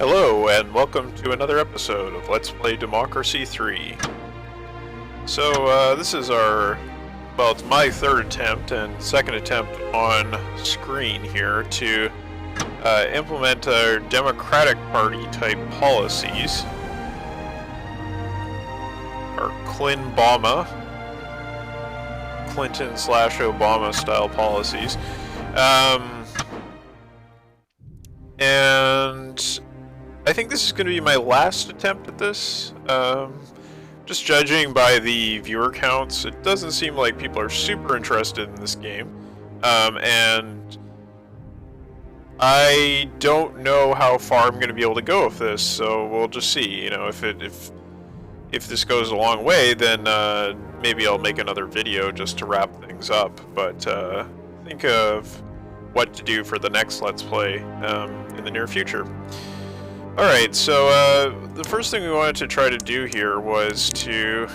Hello, and welcome to another episode of Let's Play Democracy 3. So, this is it's my third attempt and second attempt on screen here to implement our Democratic Party type policies. Our Clinbama, Clinton/Obama style policies. And I think this is going to be my last attempt at this. Just judging by the viewer counts, it doesn't seem like people are super interested in this game. And I don't know how far I'm going to be able to go with this, so we'll just see. You know, if this goes a long way, then maybe I'll make another video just to wrap things up. But think of what to do for the next Let's Play in the near future. Alright, so the first thing we wanted to try to do here was to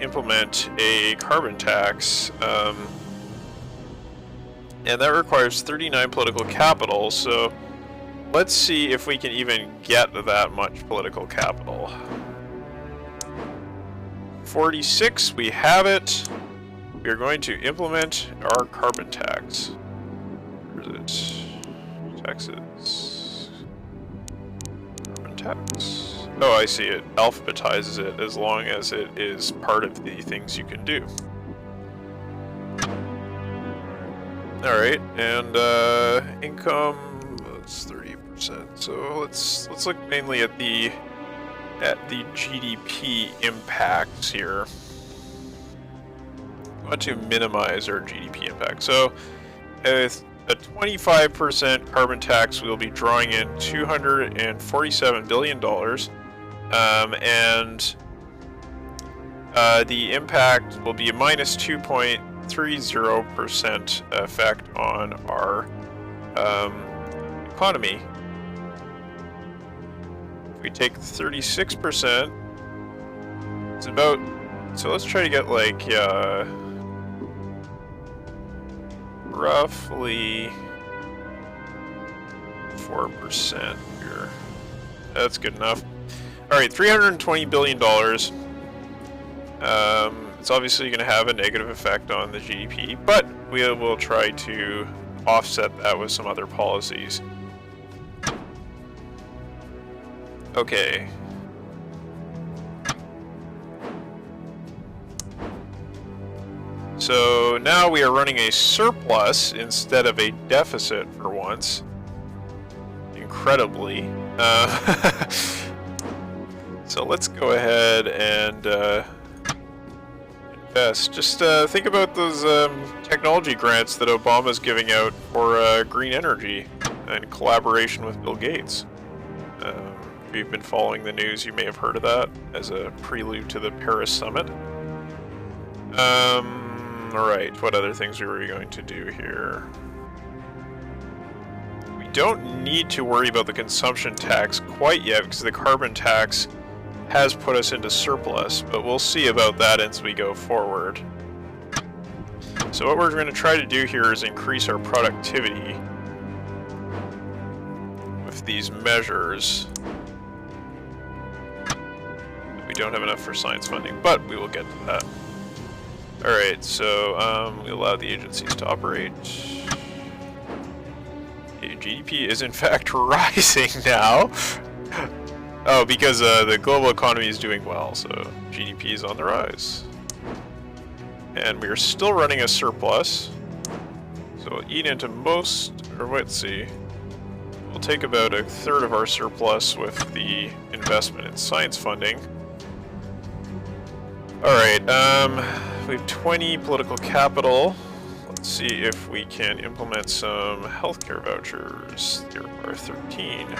implement a carbon tax, and that requires 39 political capital, so let's see if we can even get that much political capital. 46, we have it. We are going to implement our carbon tax. Where is it? Taxes. Tax. Oh, I see it. Alphabetizes it as long as it is part of the things you can do. Alright, and income, that's 30%. So let's look mainly at the GDP impacts here. We want to minimize our GDP impact. So a 25% carbon tax, we'll be drawing in $247 billion, and the impact will be a minus 2.30% effect on our economy. If we take 36%, it's about, so let's try to get like, roughly 4% here. That's good enough. Alright, $320 billion. It's obviously going to have a negative effect on the GDP, but we will try to offset that with some other policies. Okay. So now we are running a surplus instead of a deficit for once. Incredibly. So let's go ahead and invest. Just think about those technology grants that Obama's giving out for green energy in collaboration with Bill Gates. If you've been following the news, you may have heard of that as a prelude to the Paris Summit. Alright, what other things are we going to do here? We don't need to worry about the consumption tax quite yet because the carbon tax has put us into surplus, but we'll see about that as we go forward. So what we're going to try to do here is increase our productivity with these measures. We don't have enough for science funding, but we will get to that. Alright, so we allow the agencies to operate. Okay, GDP is in fact rising now. Oh, because the global economy is doing well, so GDP is on the rise. And we are still running a surplus. So we'll eat into most, or let's see. We'll take about a third of our surplus with the investment in science funding. Alright, we have 20 political capital. Let's see if we can implement some healthcare vouchers. They require 13.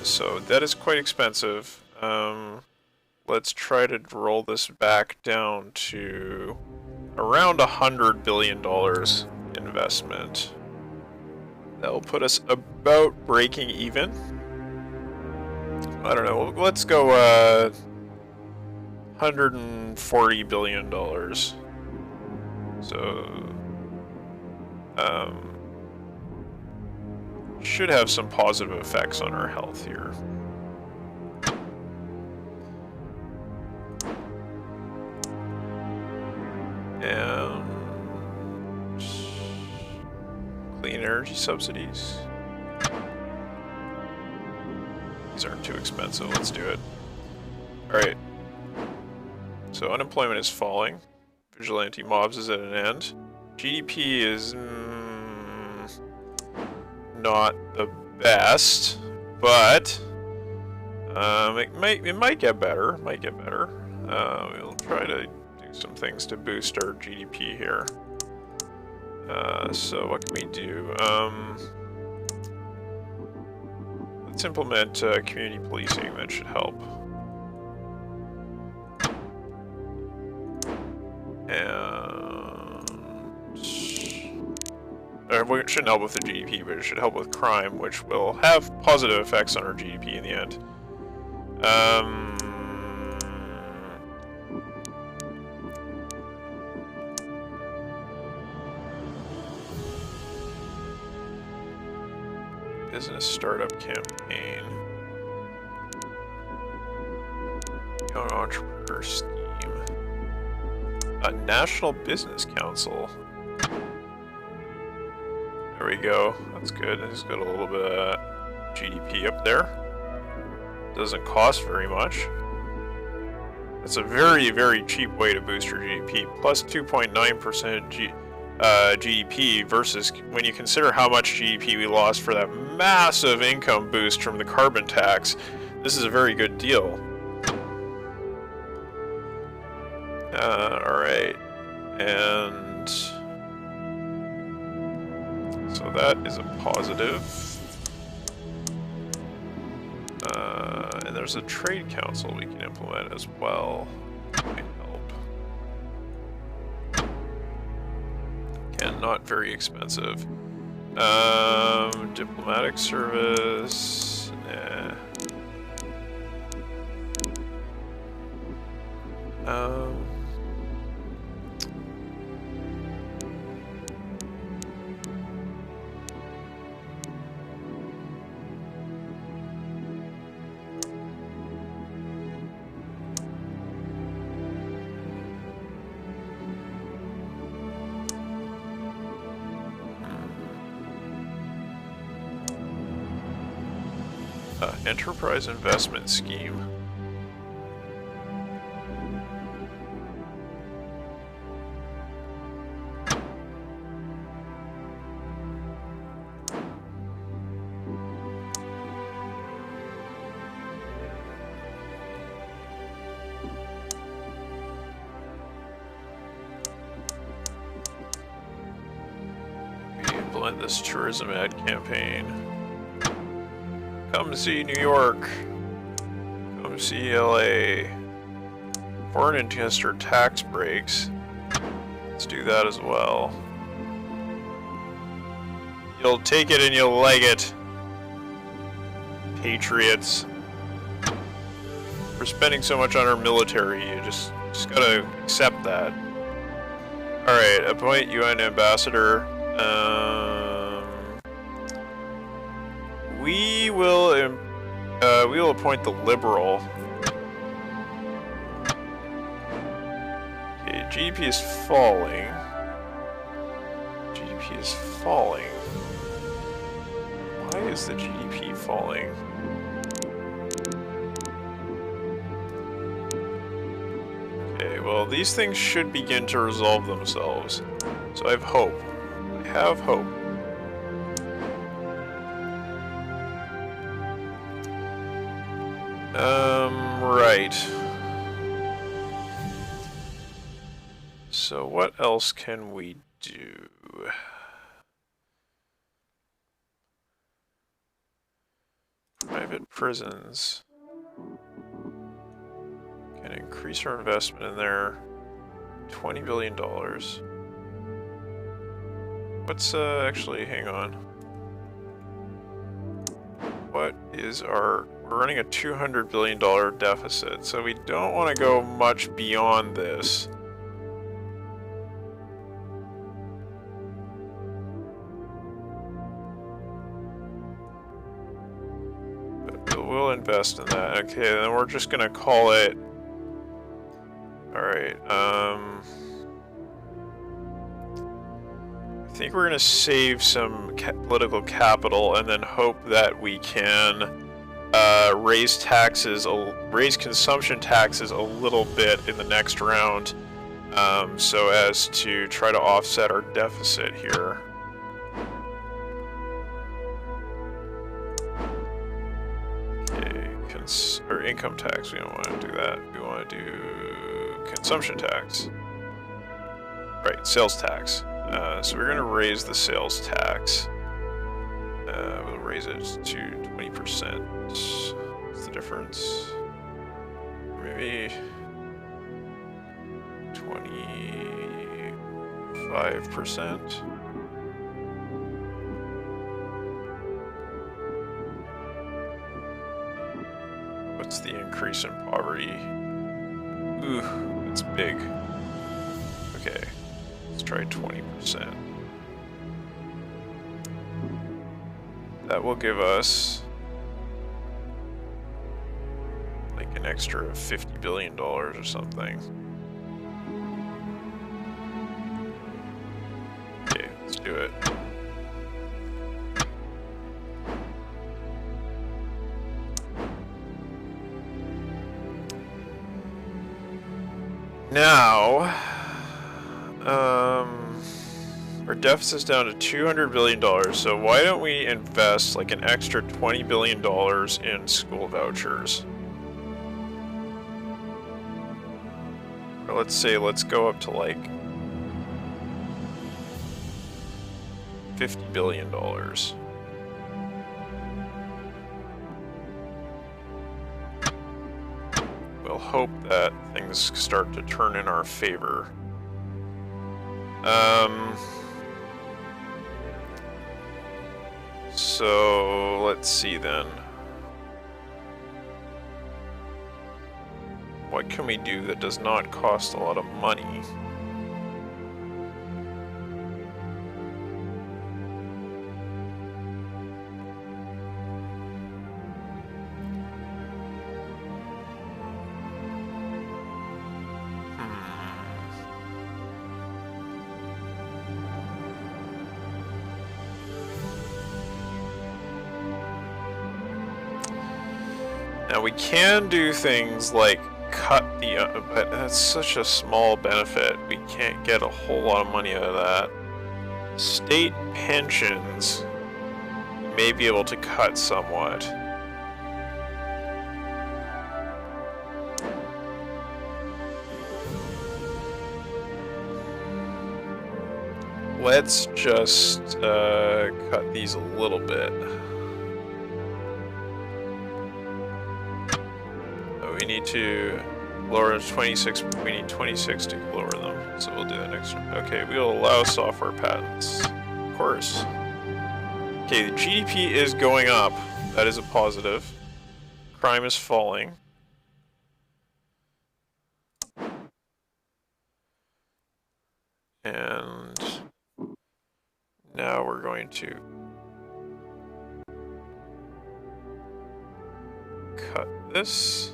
So that is quite expensive. Let's try to roll this back down to around $100 billion investment. That will put us about breaking even. I don't know, let's go $140 billion. So, should have some positive effects on our health here. And clean energy subsidies. These aren't too expensive. Let's do it. Alright. So unemployment is falling. Vigilante mobs is at an end. GDP is not the best, but it might get better. Might get better. We'll try to do some things to boost our GDP here. So what can we do? Let's implement community policing. That should help. And it shouldn't help with the GDP, but it should help with crime, which will have positive effects on our GDP in the end. Business startup campaign. Young entrepreneur scheme. A National Business Council. There we go. That's good. It's got a little bit of GDP up there. Doesn't cost very much. It's a very, very cheap way to boost your GDP. Plus 2.9% GDP versus when you consider how much GDP we lost for that massive income boost from the carbon tax. This is a very good deal. Alright. And so that is a positive. And there's a trade council we can implement as well. That might help. Again, not very expensive. Diplomatic service. Nah. Enterprise investment scheme. We implement this tourism ad campaign. Come see New York. Come see LA. Foreign investor tax breaks. Let's do that as well. You'll take it and you'll like it. Patriots. We're spending so much on our military, you just gotta accept that. Alright, appoint UN ambassador. We will appoint the liberal. Okay, GDP is falling. GDP is falling. Why is the GDP falling? Okay, well, these things should begin to resolve themselves. So I have hope. I have hope. Right. So what else can we do? Private prisons. Can increase our investment in there. $20 billion. What's, actually, hang on. What is our... We're running a $200 billion deficit, so we don't want to go much beyond this. we'll invest in that. Okay, then we're just gonna call it. All right. I think we're gonna save some political capital and then hope that we can raise taxes, raise consumption taxes a little bit in the next round, so as to try to offset our deficit here. Okay, or income tax. We don't want to do that. We want to do consumption tax. Right, sales tax. So we're going to raise the sales tax. We'll raise it to 20%. What's the difference? Maybe 25%. What's the increase in poverty? Ooh, it's big. Okay, let's try 20%. That will give us like an extra $50 billion or something. Okay, let's do it. Now, our deficit's down to $200 billion, so why don't we invest like an extra $20 billion in school vouchers? Or let's say, let's go up to like $50 billion. We'll hope that things start to turn in our favor. So let's see then. What can we do that does not cost a lot of money? Now we can do things like cut the, but that's such a small benefit. We can't get a whole lot of money out of that. State pensions may be able to cut somewhat. Let's just cut these a little bit. We need to lower 26, we need 26 to lower them, so we'll do that next one. Okay, we'll allow software patents, of course. Okay, the GDP is going up, that is a positive. Crime is falling. And now we're going to cut this.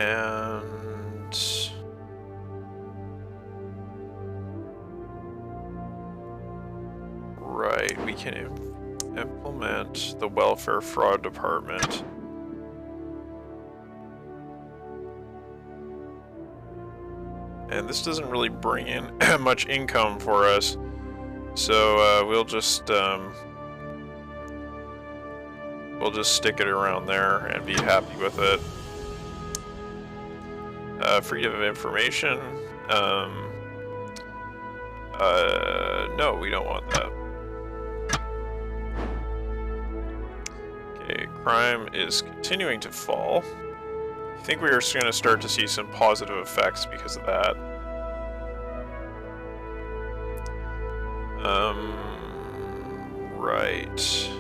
And right, we can implement the welfare fraud department. And this doesn't really bring in much income for us, so we'll just stick it around there and be happy with it. Freedom of information. No, we don't want that. Okay, crime is continuing to fall. I think we are going to start to see some positive effects because of that. Right.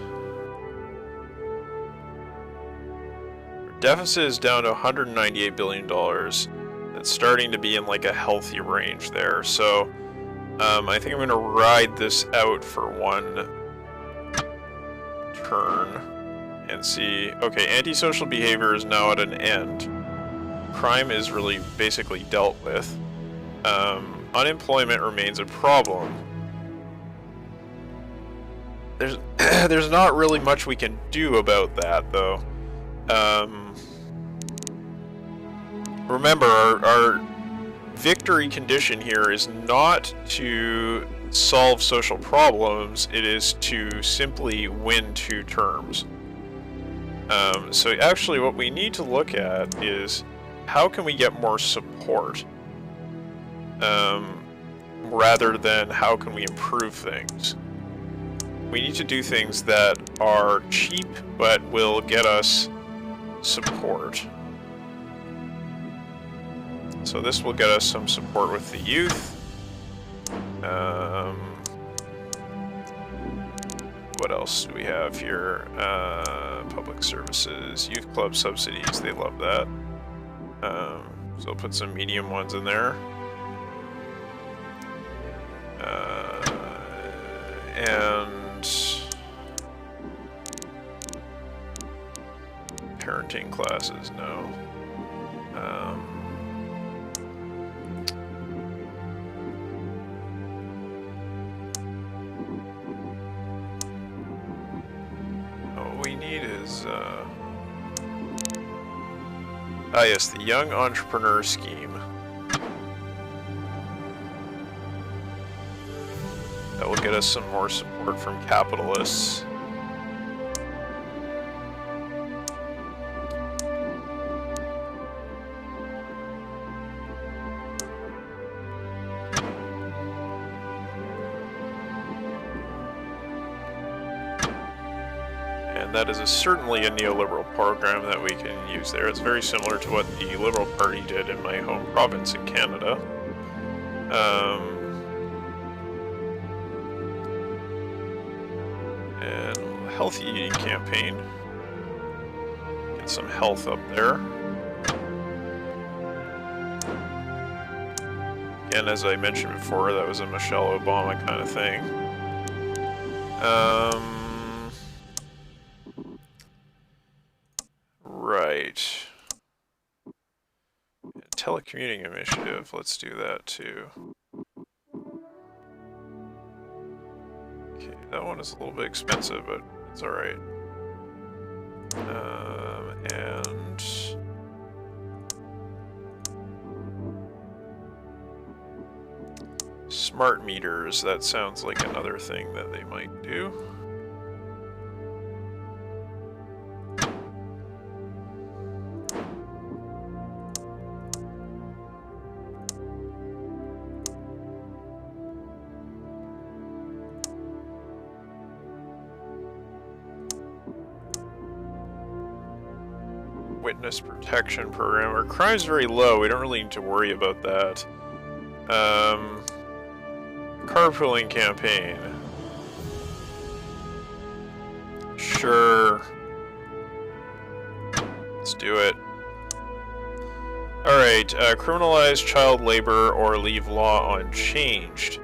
Deficit is down to $198 billion. It's starting to be in like a healthy range there. So I think I'm going to ride this out for one turn and see. Okay, antisocial behavior is now at an end. Crime is really basically dealt with. Unemployment remains a problem. There's not really much we can do about that, though. Remember, our victory condition here is not to solve social problems, it is to simply win 2 terms. So actually what we need to look at is how can we get more support, rather than how can we improve things. We need to do things that are cheap but will get us support. So this will get us some support with the youth. What else do we have here? Public services, youth club subsidies, they love that. So I'll put some medium ones in there. And parenting classes, no. What we need is yes, the Young Entrepreneur Scheme. That will get us some more support from capitalists. And that is certainly a neoliberal program that we can use there. It's very similar to what the Liberal Party did in my home province in Canada. And healthy eating campaign. Get some health up there. Again, as I mentioned before, that was a Michelle Obama kind of thing. Right. Telecommuting initiative, let's do that too. Okay, that one is a little bit expensive, but it's alright. And smart meters, that sounds like another thing that they might do. Witness protection program. Our crime's very low, we don't really need to worry about that. Carpooling campaign. Sure. Let's do it. Alright, criminalize child labor or leave law unchanged.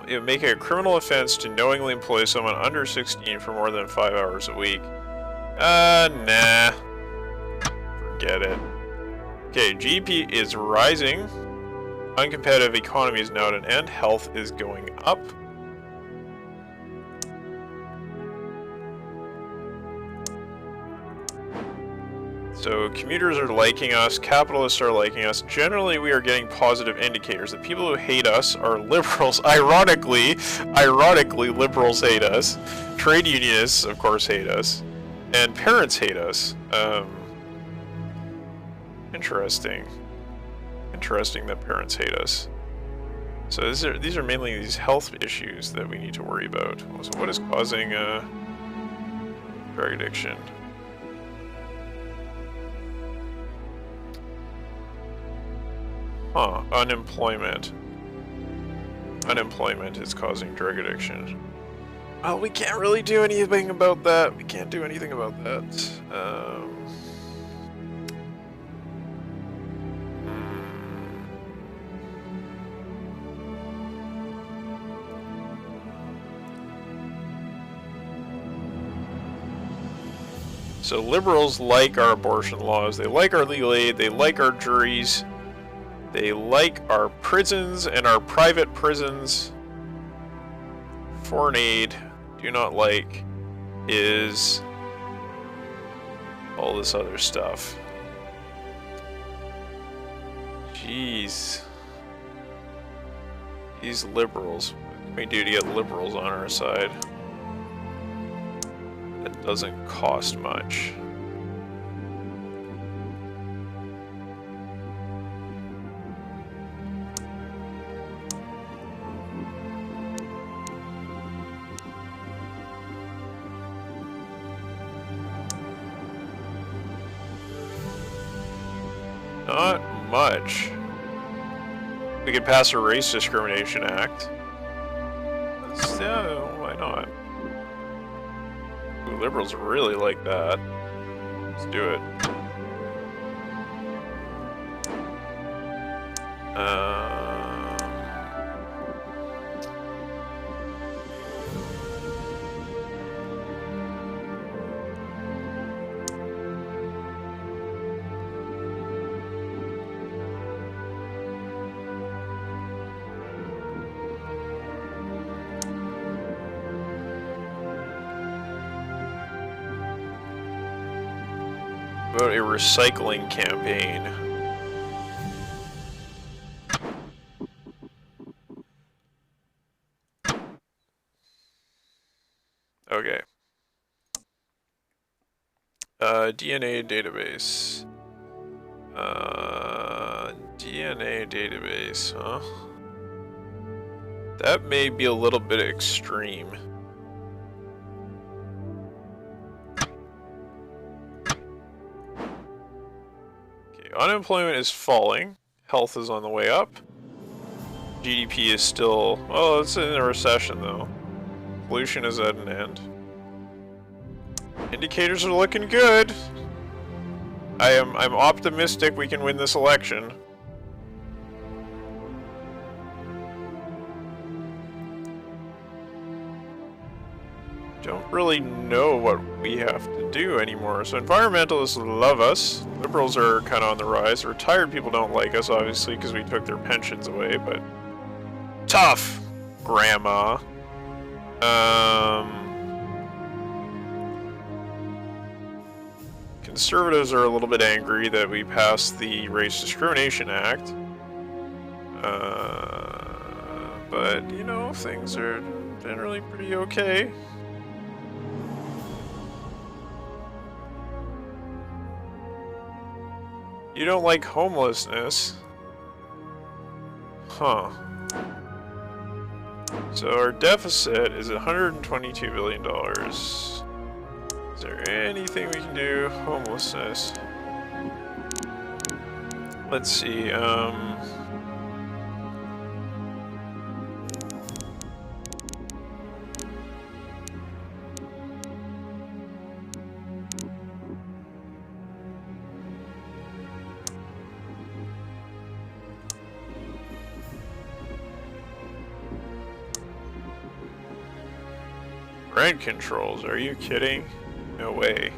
It would make it a criminal offense to knowingly employ someone under 16 for more than 5 hours a week. Nah. Forget it. Okay, GDP is rising. Uncompetitive economy is now at an end. Health is going up. So commuters are liking us, capitalists are liking us. Generally, we are getting positive indicators. The people who hate us are liberals. Ironically, liberals hate us. Trade unionists, of course, hate us. And parents hate us. Interesting. Interesting that parents hate us. So these are mainly these health issues that we need to worry about. So what is causing drug addiction? Huh, unemployment. Unemployment is causing drug addiction. Well, we can't really do anything about that. We can't do anything about that. So liberals like our abortion laws, they like our legal aid, they like our juries, they like our prisons and our private prisons. Foreign aid, do not like, is all this other stuff. Jeez. These liberals. What can we do to get liberals on our side? That doesn't cost much. Not much. We could pass a race discrimination act. Yeah, why not? Ooh, liberals really like that. Let's do it. About a recycling campaign. Okay. DNA database. DNA database, huh? That may be a little bit extreme. Unemployment is falling. Health is on the way up. GDP is still... well, it's in a recession, though. Pollution is at an end. Indicators are looking good. I'm optimistic we can win this election. Don't really know what we have to do anymore. So environmentalists love us. Liberals are kind of on the rise. Retired people don't like us, obviously, because we took their pensions away, but... tough, Grandma. Conservatives are a little bit angry that we passed the Race Discrimination Act. But, you know, things are generally pretty okay. You don't like homelessness? Huh. So our deficit is $122 billion. Is there anything we can do? Homelessness. Let's see, rent controls, are you kidding? No way.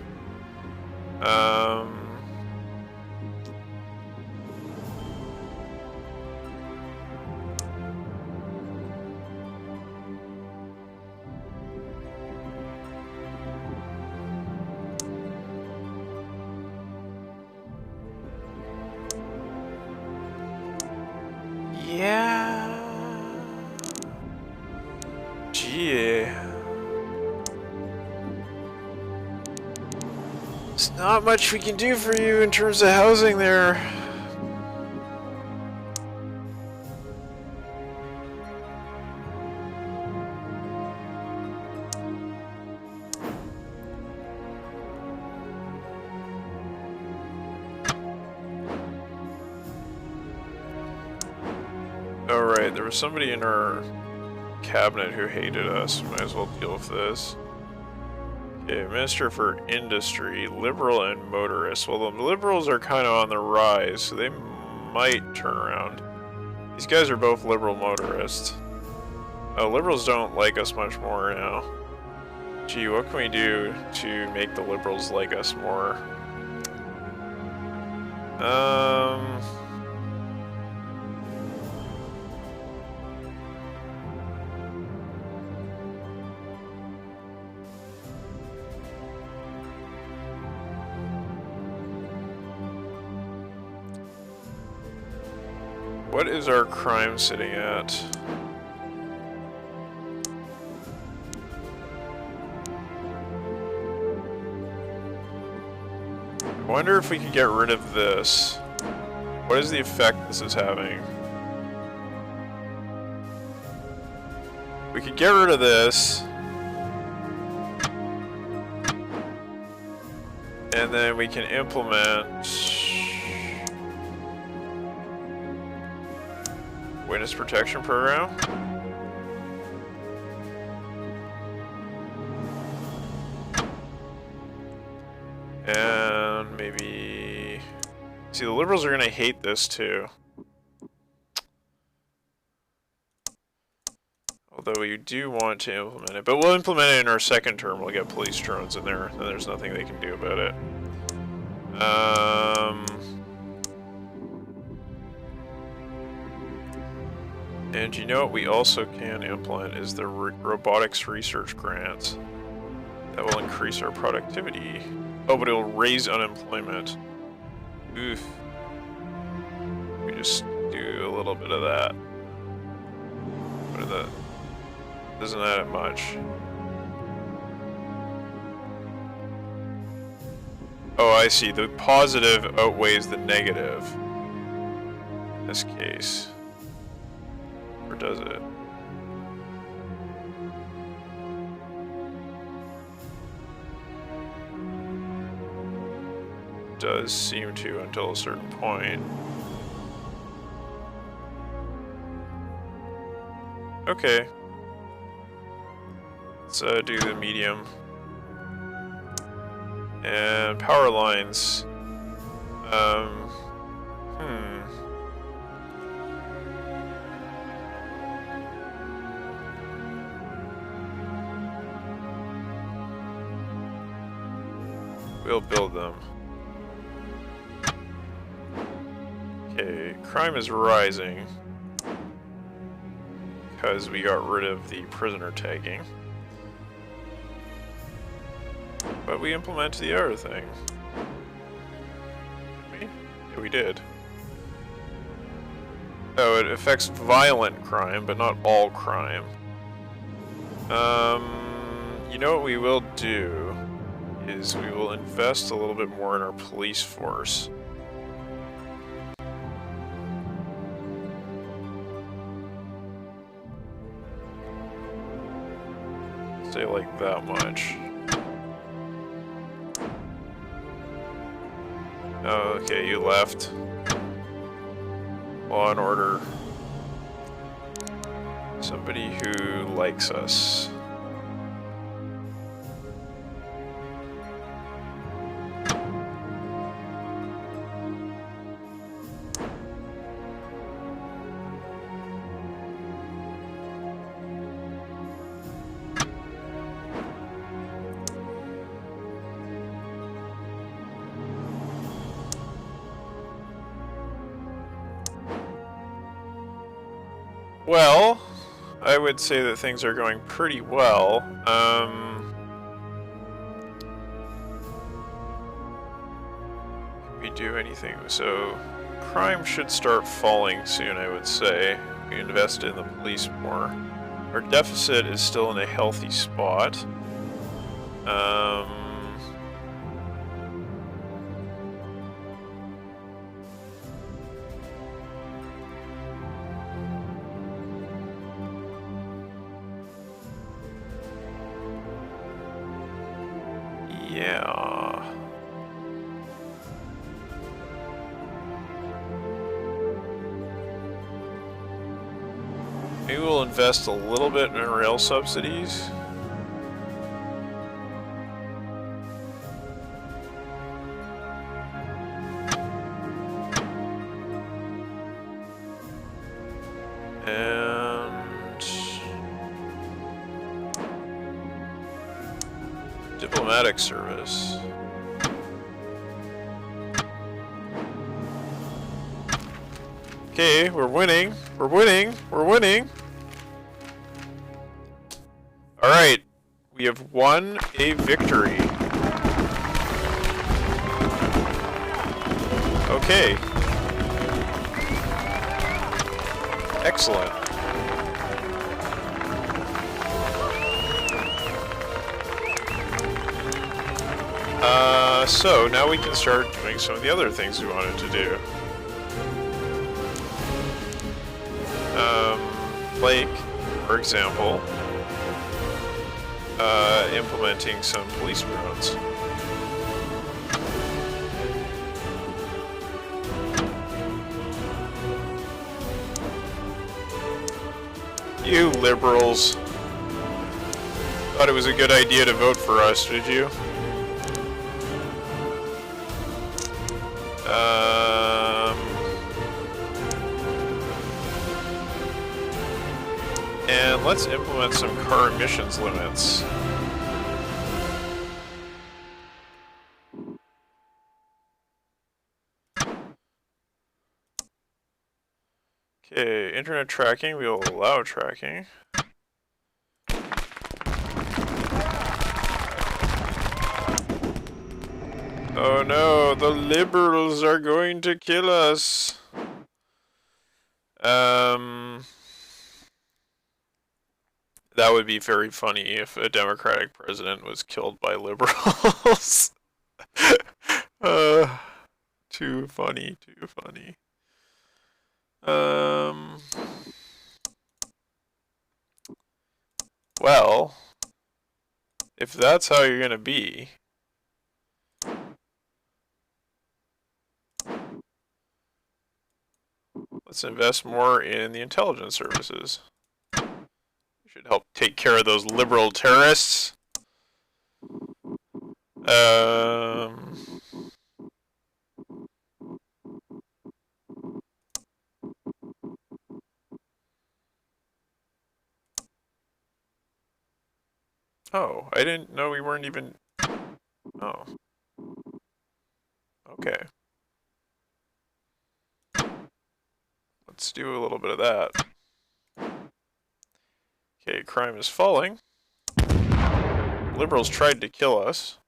Yeah. Gee. There's not much we can do for you in terms of housing there. Alright, there was somebody in our cabinet who hated us. Might as well deal with this. Okay, Minister for Industry, Liberal and Motorists. Well, the Liberals are kind of on the rise, so they might turn around. These guys are both Liberal motorists. Oh, Liberals don't like us much more now. Gee, what can we do to make the Liberals like us more? What is our crime sitting at? I wonder if we could get rid of this. What is the effect this is having? We could get rid of this. And then we can implement witness protection program. And maybe... See, the Liberals are gonna hate this too. Although we do want to implement it. But we'll implement it in our second term. We'll get police drones in there, and there's nothing they can do about it. And you know what we also can implement is the robotics research grants. That will increase our productivity. Oh, but it will raise unemployment. Oof. We just do a little bit of that. What is that? Doesn't add much. Oh, I see. The positive outweighs the negative. In this case. Or does it? Does seem to until a certain point. Okay. Let's do the medium. And power lines. We'll build them. Okay, crime is rising because we got rid of the prisoner tagging. But we implemented the other thing. Did we? Yeah, we did. Oh, it affects violent crime, but not all crime. You know what we will do is we will invest a little bit more in our police force. Say like that much. Oh, okay, you left. Law and order. Somebody who likes us. Well, I would say that things are going pretty well. Can we do anything? So, crime should start falling soon, I would say. We invest in the police more. Our deficit is still in a healthy spot. Yeah. Maybe we'll invest a little bit in rail subsidies. And diplomatic service. Okay, we're winning. We're winning. We're winning. All right, we have won a victory. Okay. Excellent. So now we can start doing some of the other things we wanted to do. Like, for example, implementing some police roads. You liberals thought it was a good idea to vote for us, did you? And let's implement some car emissions limits. Okay, internet tracking, we will allow tracking. Oh no, the liberals are going to kill us. That would be very funny if a Democratic president was killed by liberals. Too funny, too funny. Well, if that's how you're gonna be, let's invest more in the intelligence services. We should help take care of those liberal terrorists. Oh, I didn't know we weren't even... Oh. Okay. Let's do a little bit of that. Okay, crime is falling. Liberals tried to kill us.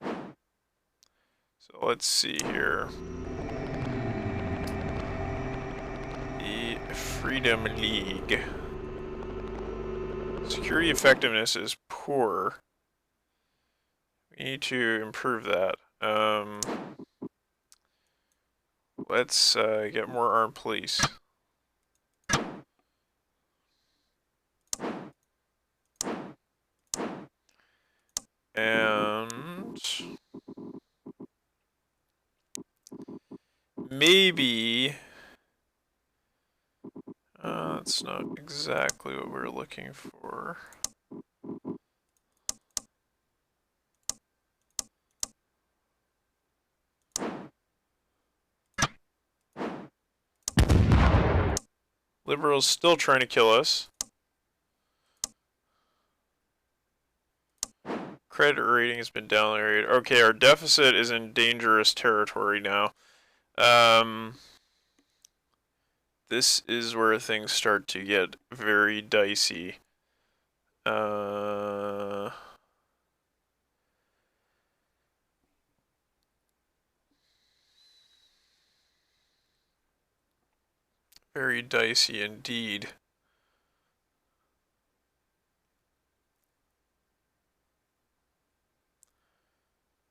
So let's see here. The Freedom League. Security effectiveness is poor. We need to improve that. Let's get more armed police. And maybe that's not exactly what we're looking for. Liberals still trying to kill us. Credit rating has been downgraded. Okay, our deficit is in dangerous territory now. This is where things start to get very dicey. Very dicey indeed.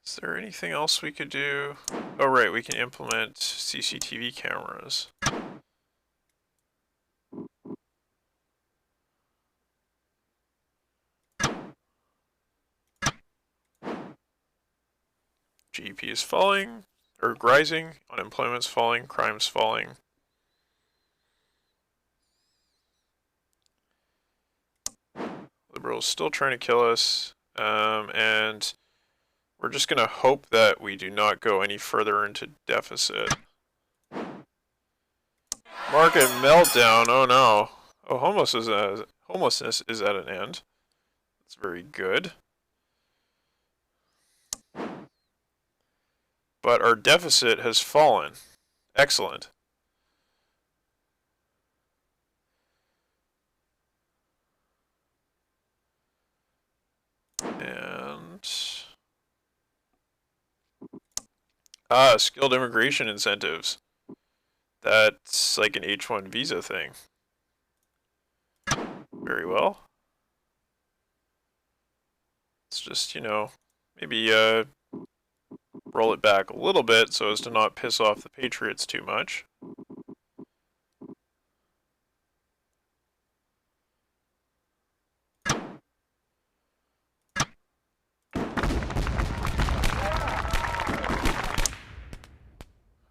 Is there anything else we could do? Oh right, we can implement CCTV cameras. GDP is falling, or rising, unemployment's falling, crime's falling. Liberals still trying to kill us, and we're just gonna hope that we do not go any further into deficit. Market meltdown, oh no. Oh, homelessness is at an end. That's very good. But our deficit has fallen. Excellent. And skilled immigration incentives. That's like an H-1 visa thing. Very well. Let's just, you know, maybe roll it back a little bit so as to not piss off the Patriots too much.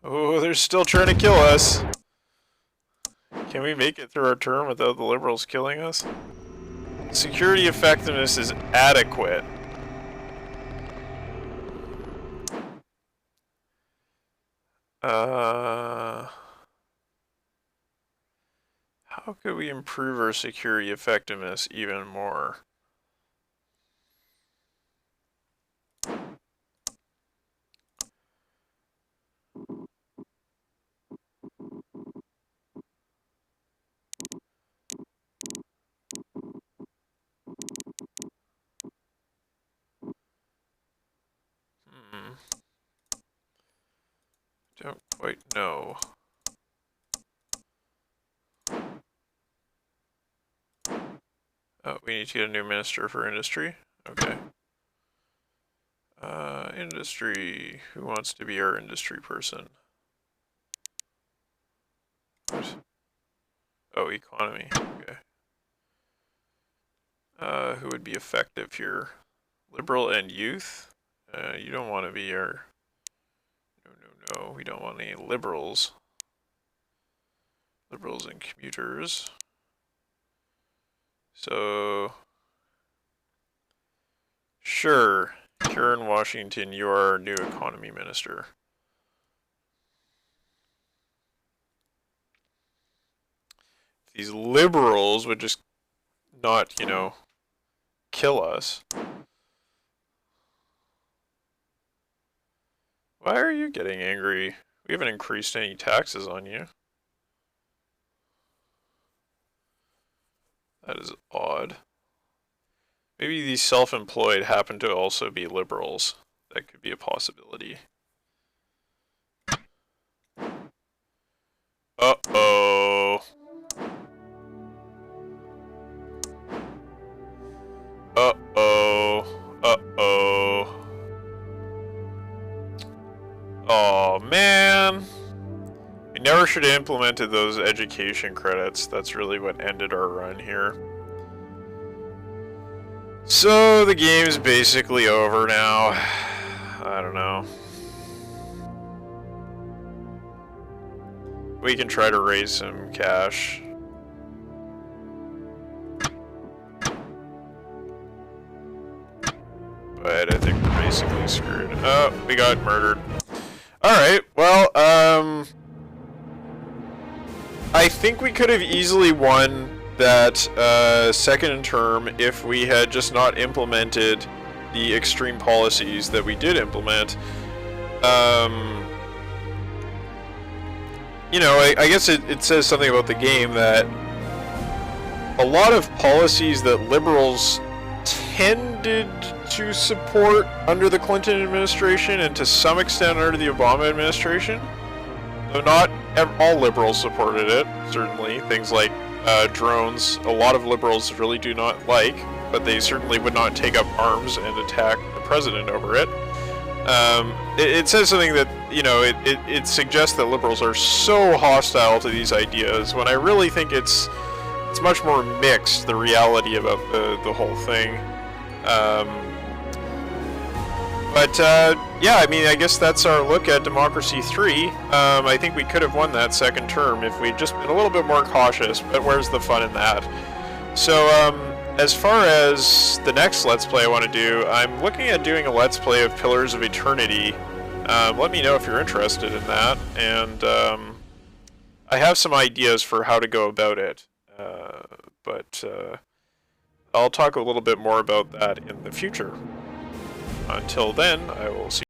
Oh, they're still trying to kill us. Can we make it through our term without the Liberals killing us? Security effectiveness is adequate. How could we improve our security effectiveness even more? Don't quite know. Oh, we need to get a new minister for industry. Okay. Industry. Who wants to be our industry person? What? Oh, economy. Okay. Who would be effective here? Liberal and youth? You don't want to be our... No, we don't want any liberals. Liberals and commuters. So... Sure. Karen Washington, you are our new economy minister. If these liberals would just not, you know, kill us. Why are you getting angry? We haven't increased any taxes on you. That is odd. Maybe these self-employed happen to also be liberals. That could be a possibility. Uh-oh. Uh-oh. Uh-oh. Oh, man. We never should have implemented those education credits. That's really what ended our run here. So, the game's basically over now. I don't know. We can try to raise some cash. But I think we're basically screwed. Oh, we got murdered. Alright, well, I think we could have easily won that second term if we had just not implemented the extreme policies that we did implement. You know, I guess it says something about the game that a lot of policies that liberals tended to support under the Clinton administration and to some extent under the Obama administration, though not all liberals supported it, certainly. Things like drones, a lot of liberals really do not like, but they certainly would not take up arms and attack the president over it. It says something that, you know, it suggests that liberals are so hostile to these ideas, when I really think it's much more mixed, the reality about the whole thing. But yeah, I mean, I guess that's our look at Democracy 3. I think we could have won that second term if we'd just been a little bit more cautious, but where's the fun in that? So, as far as the next Let's Play I want to do, I'm looking at doing a Let's Play of Pillars of Eternity. Let me know if you're interested in that, and I have some ideas for how to go about it, but I'll talk a little bit more about that in the future. Until then, I will see